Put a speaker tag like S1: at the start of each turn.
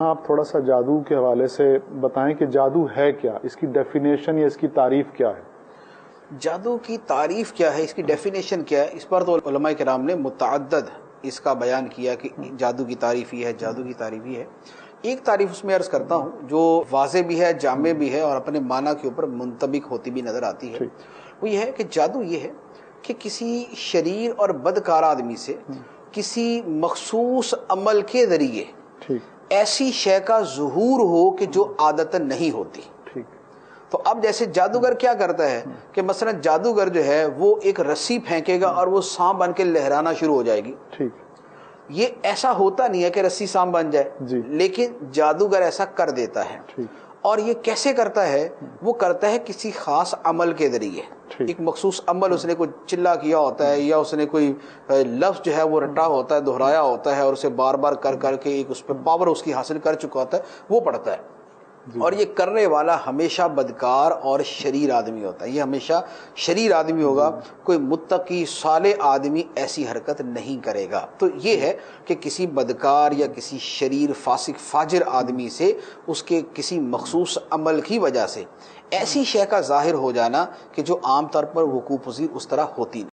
S1: آپ تھوڑا سا جادو کے حوالے سے بتائیں کہ جادو ہے کیا، اس کی ڈیفینیشن یا اس کی تعریف کیا ہے؟
S2: جادو کی تعریف کیا ہے، اس کی ڈیفینیشن کیا ہے، اس پر تو علماء کرام نے متعدد اس کا بیان کیا کہ جادو کی تعریف یہ ہے، جادو کی تعریف یہ ہے۔ ایک تعریف اس میں عرض کرتا ہوں جو واضح بھی ہے، جامع بھی ہے اور اپنے معنی کے اوپر منطبق ہوتی بھی نظر آتی ہے۔ وہ یہ ہے کہ جادو یہ ہے کہ کسی شریر اور بدکار آدمی سے کسی مخصوص عمل کے ذریعے ایسی شے کا ظہور ہو کہ جو عادتاً نہیں ہوتی۔ تو اب جیسے جادوگر کیا کرتا ہے کہ مثلا جادوگر جو ہے وہ ایک رسی پھینکے گا اور وہ سانپ بن کے لہرانا شروع ہو جائے گی۔ یہ ایسا ہوتا نہیں ہے کہ رسی سانپ بن جائے، لیکن جادوگر ایسا کر دیتا ہے۔ اور یہ کیسے کرتا ہے؟ وہ کرتا ہے کسی خاص عمل کے ذریعے، ایک مخصوص عمل، اس نے کوئی چلا کیا ہوتا ہے یا اس نے کوئی لفظ جو ہے وہ رٹا ہوتا ہے، دہرایا ہوتا ہے اور اسے بار بار کر کر کے ایک اس پہ پاور اس کی حاصل کر چکا ہوتا ہے، وہ پڑھتا ہے۔ اور یہ کرنے والا ہمیشہ بدکار اور شریر آدمی ہوتا ہے، یہ ہمیشہ شریر آدمی ہوگا، کوئی متقی صالح آدمی ایسی حرکت نہیں کرے گا۔ تو یہ ہے کہ کسی بدکار یا کسی شریر فاسق فاجر آدمی سے اس کے کسی مخصوص عمل کی وجہ سے ایسی شے کا ظاہر ہو جانا کہ جو عام طور پر وقوع پذیر اس طرح ہوتی نہیں۔